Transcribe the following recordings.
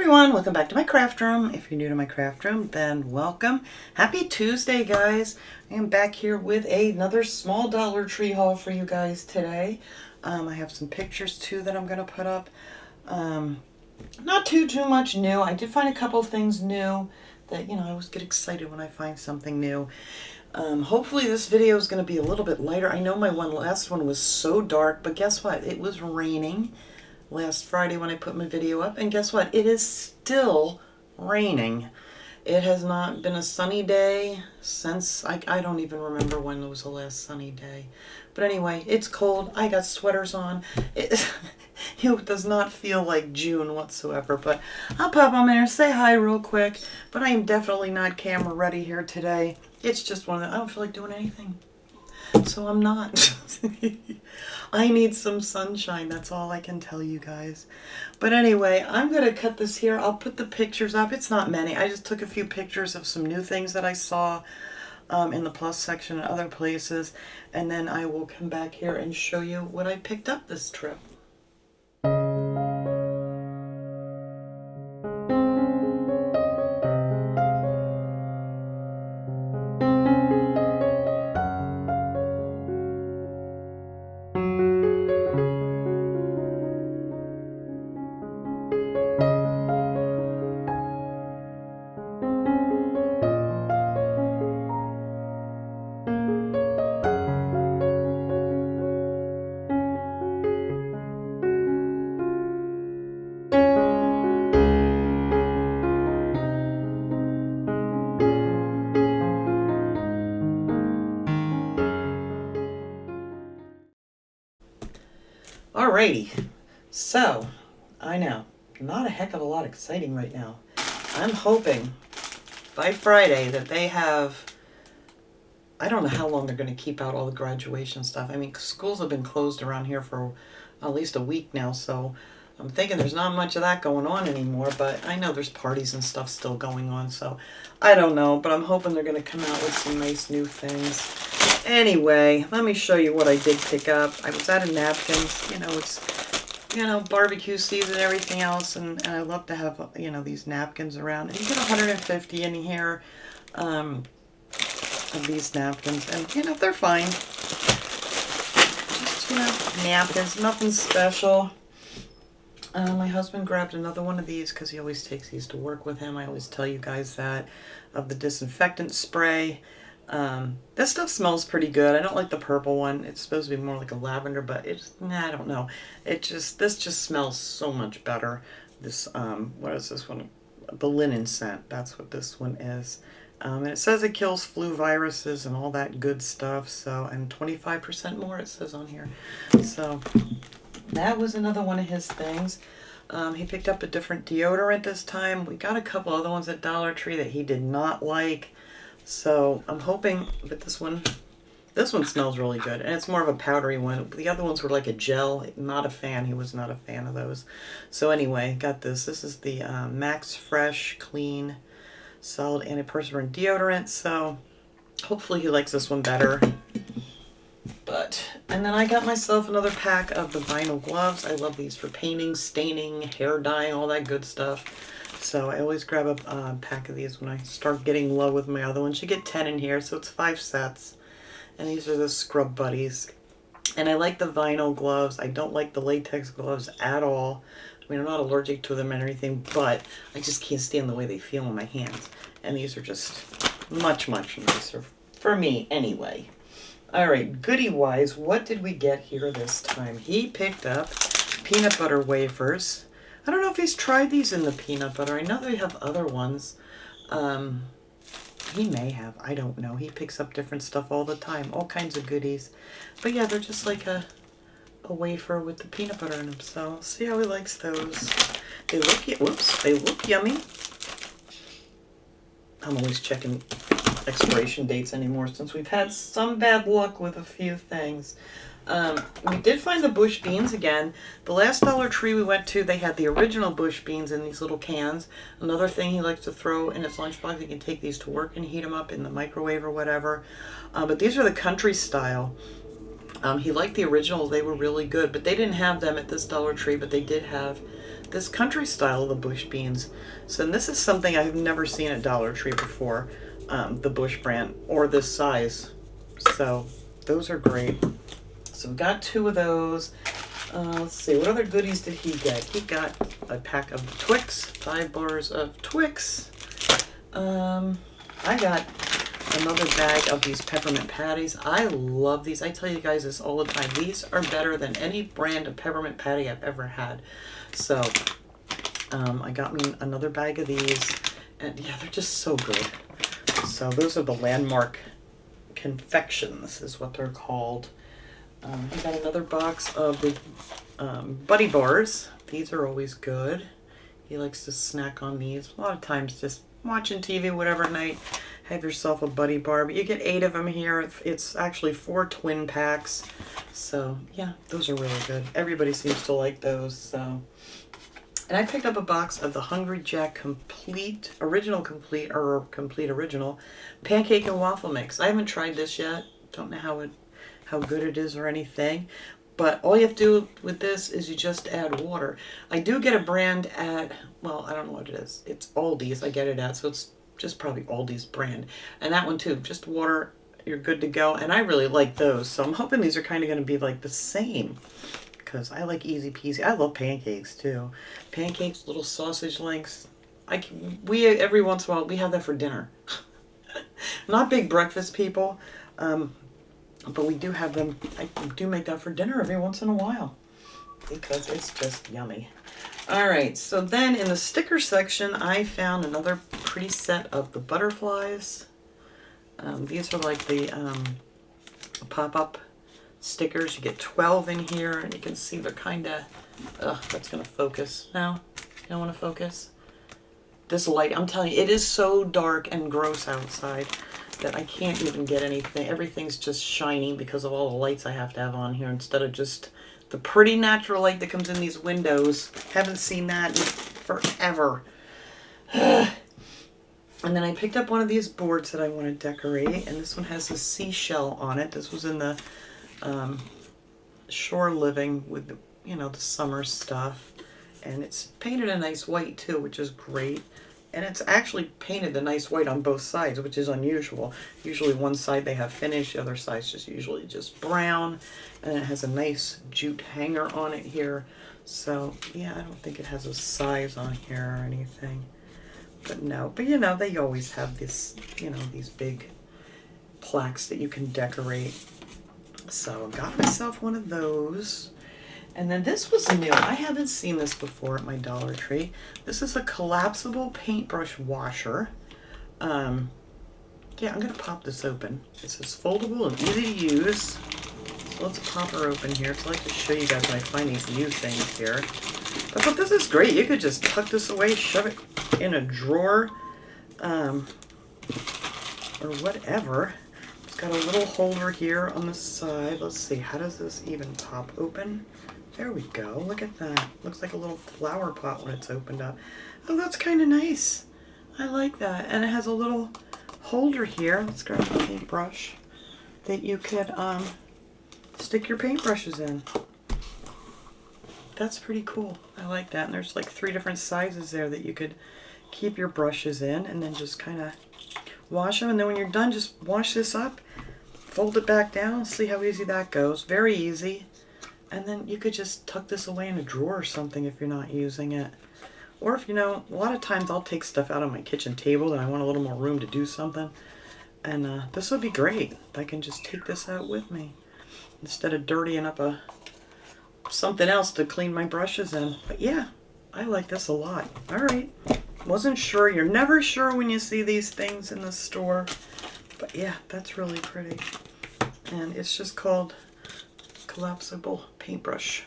everyone, welcome back to my craft room. If you're new to my craft room, then welcome. Happy Tuesday, guys. I am back here with another small Dollar Tree haul for you guys today. I have some pictures too that I'm going to put up. Not too much new. I did find a couple things new that, I always get excited when I find something new. Hopefully this video is going to be a little bit lighter. I know my last one was so dark, but guess what? It was raining last Friday when I put my video up, and guess what? It is still raining. It has not been a sunny day since, I don't even remember when it was the last sunny day. But anyway, it's cold. I got sweaters on. It does not feel like June whatsoever, but I'll pop on there, say hi real quick, but I am definitely not camera ready here today. It's just one of the, I don't feel like doing anything. So I'm not. I need some sunshine. That's all I can tell you guys. But anyway, I'm going to cut this here. I'll put the pictures up. It's not many. I just took a few pictures of some new things that I saw in the plus section and other places. And then I will come back here and show you what I picked up this trip. Alrighty, so I know, not a heck of a lot exciting right now. I'm hoping by Friday that they have, I don't know how long they're going to keep out all the graduation stuff. I mean, schools have been closed around here for at least a week now, so I'm thinking there's not much of that going on anymore, but I know there's parties and stuff still going on, so I don't know, but I'm hoping they're going to come out with some nice new things. Anyway, let me show you what I did pick up. I was out of napkins. It's, barbecue season and everything else, and I love to have, these napkins around. And you get 150 in here of these napkins, and, they're fine. Just, napkins, nothing special. My husband grabbed another one of these because he always takes these to work with him. I always tell you guys that, of the disinfectant spray. This stuff smells pretty good. I don't like the purple one. It's supposed to be more like a lavender, but I don't know. This just smells so much better. This, what is this one? The linen scent. That's what this one is. And it says it kills flu viruses and all that good stuff. So, and 25% more it says on here. So, that was another one of his things. He picked up a different deodorant this time. We got a couple other ones at Dollar Tree that he did not like. So I'm hoping, but this one smells really good, and it's more of a powdery one. The other ones were like a gel. Not a fan. He was not a fan of those. So anyway, got this. This is the Max Fresh Clean Solid Antiperspirant Deodorant. So hopefully he likes this one better. And then I got myself another pack of the vinyl gloves. I love these for painting, staining, hair dyeing, all that good stuff. So I always grab a pack of these when I start getting low with my other ones. You get 10 in here, so it's 5 sets. And these are the Scrub Buddies. And I like the vinyl gloves. I don't like the latex gloves at all. I mean, I'm not allergic to them and everything, but I just can't stand the way they feel in my hands. And these are just much, much nicer for me anyway. All right, goodie-wise, what did we get here this time? He picked up peanut butter wafers. I don't know if he's tried these in the peanut butter. I know they have other ones. He may have. I don't know. He picks up different stuff all the time. All kinds of goodies. But yeah, they're just like a wafer with the peanut butter in them. So see how he likes those. They look yummy. I'm always checking expiration dates anymore since we've had some bad luck with a few things. We did find the bush beans again. The last Dollar Tree we went to, they had the original bush beans in these little cans. Another thing he likes to throw in his lunchbox, he can take these to work and heat them up in the microwave or whatever. But these are the country style. He liked the originals. They were really good, but they didn't have them at this Dollar Tree, but they did have this country style of the bush beans. So this is something I've never seen at Dollar Tree before, the Bush brand, or this size. So those are great. So we got 2 of those. Let's see, what other goodies did he get? He got a pack of Twix, 5 bars of Twix. I got another bag of these peppermint patties. I love these. I tell you guys this all the time. These are better than any brand of peppermint patty I've ever had. So I got me another bag of these, and yeah, they're just so good. So those are the Landmark confections is what they're called. I got another box of the Buddy Bars. These are always good. He likes to snack on these. A lot of times just watching TV, whatever night, have yourself a Buddy Bar. But you get 8 of them here. It's actually 4 twin packs. So yeah, those are really good. Everybody seems to like those. So, and I picked up a box of the Hungry Jack Complete Original Pancake and Waffle Mix. I haven't tried this yet. Don't know how good it is or anything. But all you have to do with this is you just add water. I do get a brand at, well, I don't know what it is. It's Aldi's I get it at, so it's just probably Aldi's brand. And that one too, just water, you're good to go. And I really like those, so I'm hoping these are kind of going to be like the same, because I like easy peasy. I love pancakes too. Pancakes, little sausage links. We every once in a while, we have that for dinner. Not big breakfast people, but we do have them. I do make that for dinner every once in a while because it's just yummy. All right, so then in the sticker section, I found another pretty set of the butterflies. These are like the pop-up stickers. You get 12 in here, and you can see they're kind of, that's going to focus now. You don't want to focus? This light, I'm telling you, it is so dark and gross outside that I can't even get anything. Everything's just shiny because of all the lights I have to have on here instead of just the pretty natural light that comes in these windows. Haven't seen that in forever. And then I picked up one of these boards that I want to decorate, and this one has a seashell on it. This was in the shore living with the, the summer stuff. And it's painted a nice white too, which is great. And it's actually painted a nice white on both sides, which is unusual. Usually one side they have finish, the other side's usually just brown. And it has a nice jute hanger on it here. So yeah, I don't think it has a size on here or anything. But no, but they always have this, these big plaques that you can decorate. So I got myself one of those. And then this was new. I haven't seen this before at my Dollar Tree. This is a collapsible paintbrush washer. Yeah, I'm going to pop this open. It says foldable and easy to use. So let's pop her open here. So I like to show you guys when I find these new things here. But I thought this is great. You could just tuck this away, shove it in a drawer, or whatever. It's got a little holder here on the side. Let's see, how does this even pop open? There we go. Look at that. Looks like a little flower pot when it's opened up. Oh, that's kind of nice. I like that. And it has a little holder here. Let's grab a paintbrush that you could stick your paintbrushes in. That's pretty cool. I like that. And there's like 3 different sizes there that you could keep your brushes in, and then just kind of wash them. And then when you're done, just wash this up, fold it back down, see how easy that goes. Very easy. And then you could just tuck this away in a drawer or something if you're not using it. Or if, a lot of times I'll take stuff out on my kitchen table and I want a little more room to do something. And this would be great. I can just take this out with me instead of dirtying up something else to clean my brushes in. But yeah, I like this a lot. All right. Wasn't sure. You're never sure when you see these things in the store. But yeah, that's really pretty. And it's just called collapsible paintbrush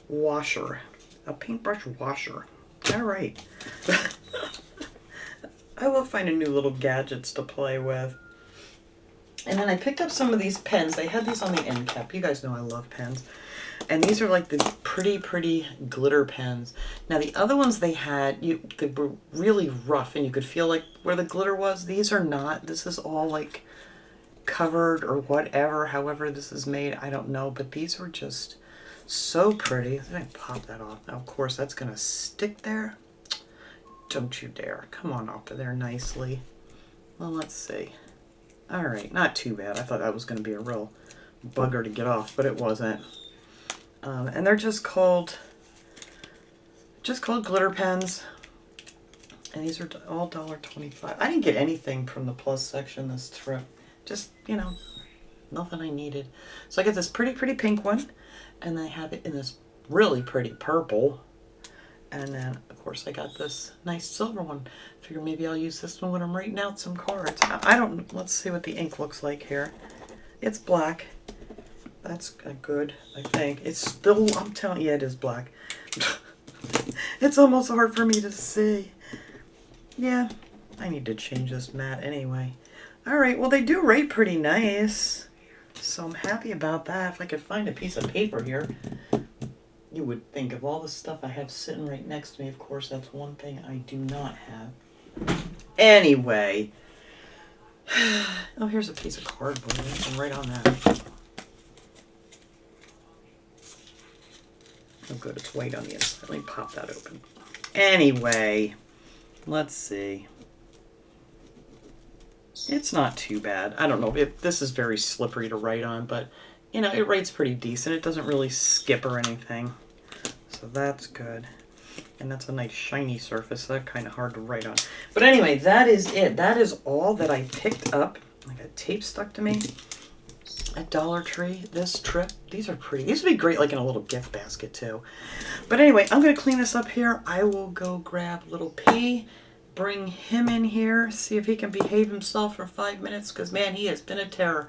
washer. A paintbrush washer. All right. I love finding new little gadgets to play with. And then I picked up some of these pens. They had these on the end cap. You guys know I love pens. And these are like the pretty glitter pens. Now the other ones they had, they were really rough and you could feel like where the glitter was. These are not. This is all like covered or whatever, however this is made, I don't know. But these were just So pretty. Let me pop that off. Now, of course, that's going to stick there. Don't you dare. Come on off of there nicely. Well, let's see. All right, not too bad. I thought that was going to be a real bugger to get off, but it wasn't. And they're just called glitter pens. And these are all $1.25. I didn't get anything from the plus section this trip. Just, you know, nothing I needed. So I got this pretty pink one. And I have it in this really pretty purple. And then, of course, I got this nice silver one. Figure maybe I'll use this one when I'm writing out some cards. I don't, let's see what the ink looks like here. It's black. That's good, I think. It's still, I'm telling you, it is black. It's almost hard for me to see. Yeah, I need to change this mat anyway. All right, well, they do write pretty nice. So I'm happy about that. If I could find a piece of paper here, you would think of all the stuff I have sitting right next to me. Of course, that's one thing I do not have. Anyway. Oh, here's a piece of cardboard. I'm right on that. Oh, good. It's white on the inside. Let me pop that open. Anyway, let's see. It's not too bad. I don't know if this is very slippery to write on, but you know, it writes pretty decent. It doesn't really skip or anything. So that's good. And that's a nice shiny surface. So that's kind of hard to write on. But anyway, that is it. That is all that I picked up. I got tape stuck to me at Dollar Tree this trip. These are pretty. These would be great like in a little gift basket too. But anyway, I'm going to clean this up here. I will go grab little P. Bring him in here, see if he can behave himself for 5 minutes, because, man, he has been a terror.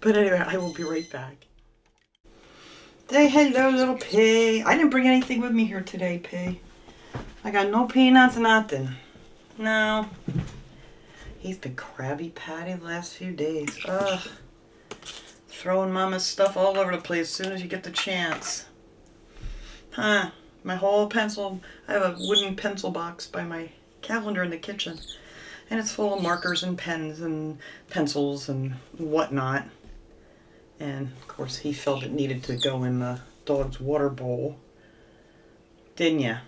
But anyway, I will be right back. Say hello, little P. I didn't bring anything with me here today, P. I got no peanuts, nothing. No. He's been Krabby Patty the last few days. Ugh. Throwing Mama's stuff all over the place as soon as you get the chance. Huh. My whole pencil, I have a wooden pencil box by my calendar in the kitchen. And it's full of markers and pens and pencils and whatnot. And, of course, he felt it needed to go in the dog's water bowl. Didn't ya?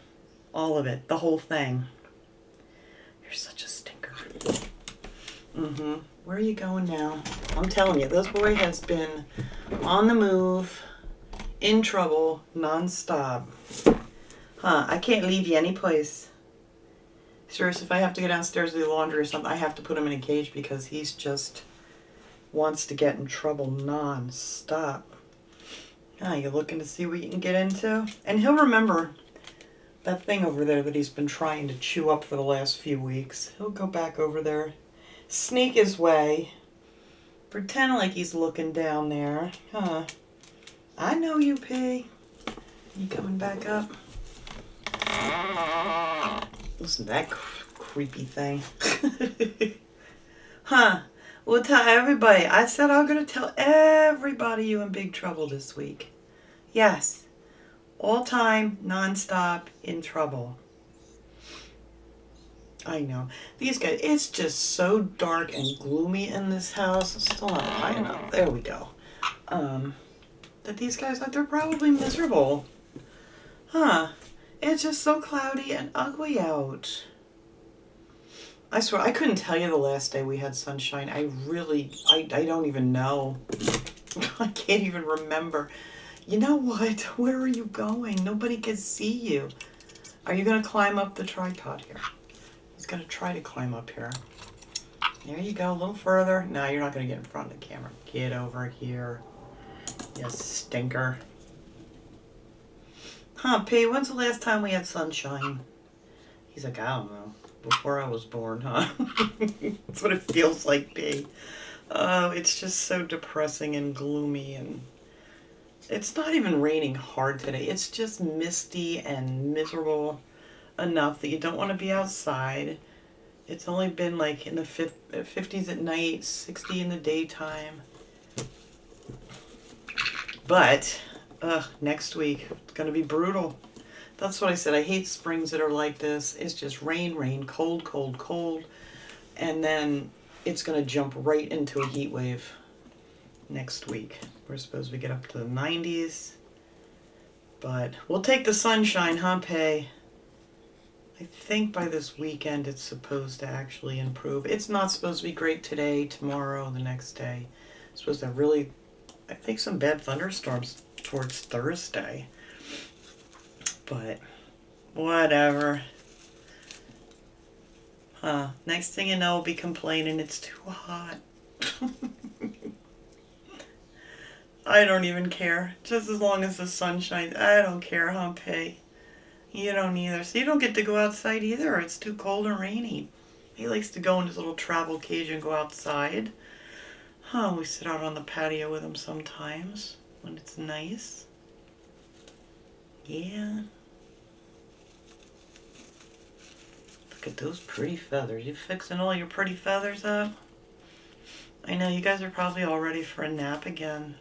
All of it. The whole thing. You're such a stinker. Mm-hmm. Where are you going now? I'm telling you, this boy has been on the move, in trouble, non-stop. Huh, I can't leave you any place. Seriously, if I have to go downstairs to do laundry or something, I have to put him in a cage because he's just wants to get in trouble non-stop. Ah, you looking to see what you can get into? And he'll remember that thing over there that he's been trying to chew up for the last few weeks. He'll go back over there, sneak his way, pretend like he's looking down there. Huh. I know you, P. You coming back up? Listen to that creepy thing. Huh. Well, tell everybody. I said I'm going to tell everybody you in big trouble this week. Yes. All time, non-stop, in trouble. I know. These guys, it's just so dark and gloomy in this house. It's still not high enough. There we go. That these guys, they're probably miserable. Huh. It's just so cloudy and ugly out. I swear, I couldn't tell you the last day we had sunshine. I don't even know. I can't even remember. You know what? Where are you going? Nobody can see you. Are you going to climb up the tripod here? He's going to try to climb up here. There you go, a little further. No, you're not going to get in front of the camera. Get over here. You stinker. Huh, P, when's the last time we had sunshine? He's like, I don't know. Before I was born, huh? That's what it feels like, P. Oh, it's just so depressing and gloomy, and it's not even raining hard today. It's just misty and miserable enough that you don't want to be outside. It's only been like in the 50s at night, 60 in the daytime. But next week, it's going to be brutal. That's what I said. I hate springs that are like this. It's just rain, rain, cold, cold, cold. And then it's going to jump right into a heat wave. next week. We're supposed to get up to the 90s. But we'll take the sunshine, huh, Pay? I think by this weekend it's supposed to actually improve. It's not supposed to be great today, tomorrow, the next day. It's supposed to have really, I think, some bad thunderstorms towards Thursday. But whatever. Next thing you know, we'll be complaining it's too hot. I don't even care. Just as long as the sun shines. I don't care, huh, Pay? You don't either. So you don't get to go outside either. It's too cold and rainy. He likes to go in his little travel cage and go outside. We sit out on the patio with him sometimes when it's nice. Yeah. Look at those pretty feathers. You fixing all your pretty feathers up? I know you guys are probably all ready for a nap again.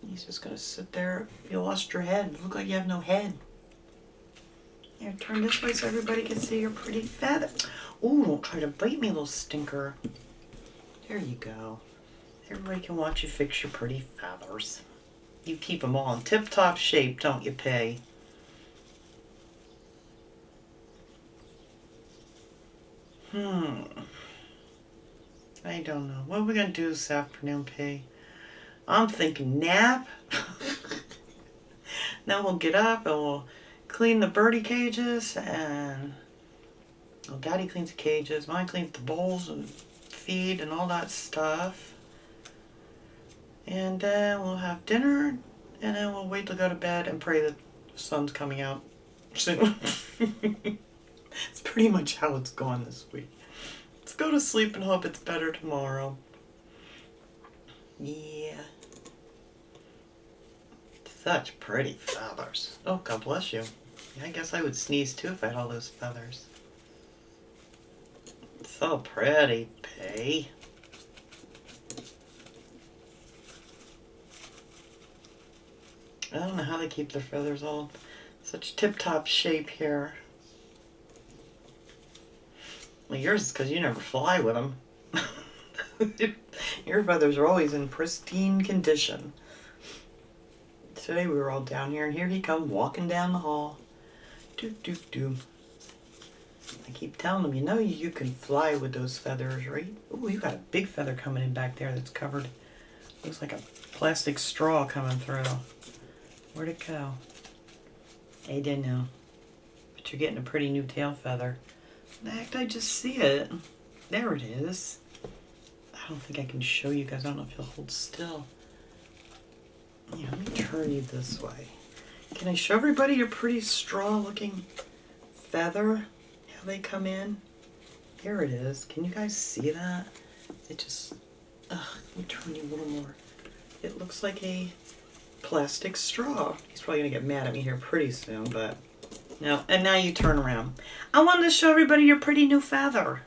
He's just going to sit there. You lost your head. You look like you have no head. Here, turn this way so everybody can see your pretty feather. Ooh, don't try to bite me, little stinker. There you go. Everybody can watch you fix your pretty feathers. You keep them all in tip-top shape, don't you, Pay? I don't know. What are we going to do this afternoon, Pay? I'm thinking nap. Then we'll get up and we'll clean the birdie cages, and Daddy cleans the cages, mine cleans the bowls and feed and all that stuff. And then we'll have dinner, and then we'll wait to go to bed and pray that the sun's coming out soon. It's pretty much how it's gone this week. Let's go to sleep and hope it's better tomorrow. Yeah. Such pretty feathers. Oh, God bless you. Yeah, I guess I would sneeze too if I had all those feathers. So pretty, Pay. I don't know how they keep their feathers all such tip-top shape here. Well, yours is because you never fly with them. Your feathers are always in pristine condition. Today we were all down here, and here he come walking down the hall. Doop, doop, doop. I keep telling him, you know you can fly with those feathers, right? Ooh, you got a big feather coming in back there that's covered. Looks like a plastic straw coming through. Where'd it go? I don't know. But you're getting a pretty new tail feather. In fact, I just see it. There it is. I don't think I can show you guys. I don't know if you'll hold still. Yeah, let me turn you this way. Can I show everybody your pretty straw-looking feather? How they come in? Here it is. Can you guys see that? It just... let me turn you a little more. It looks like a plastic straw. He's probably going to get mad at me here pretty soon, but... No, and now you turn around. I wanted to show everybody your pretty new feather.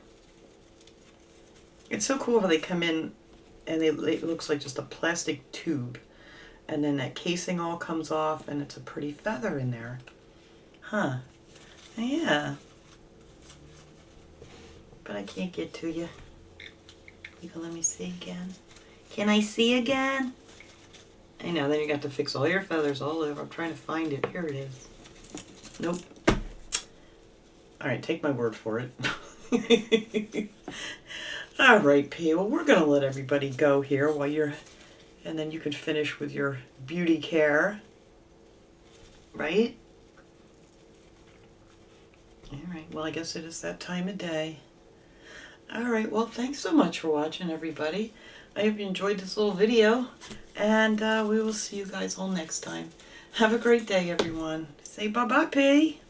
It's so cool how they come in and it looks like just a plastic tube. And then that casing all comes off and it's a pretty feather in there. Huh. Yeah. But I can't get to you. You can let me see again. Can I see again? I know, then you got to fix all your feathers all over. I'm trying to find it. Here it is. Nope. Alright, take my word for it. Alright, P. Well, we're going to let everybody go here while you're... And then you can finish with your beauty care. Right? Alright, well, I guess it is that time of day. Alright, well, thanks so much for watching, everybody. I hope you enjoyed this little video. And we will see you guys all next time. Have a great day, everyone. Say bye-bye, P.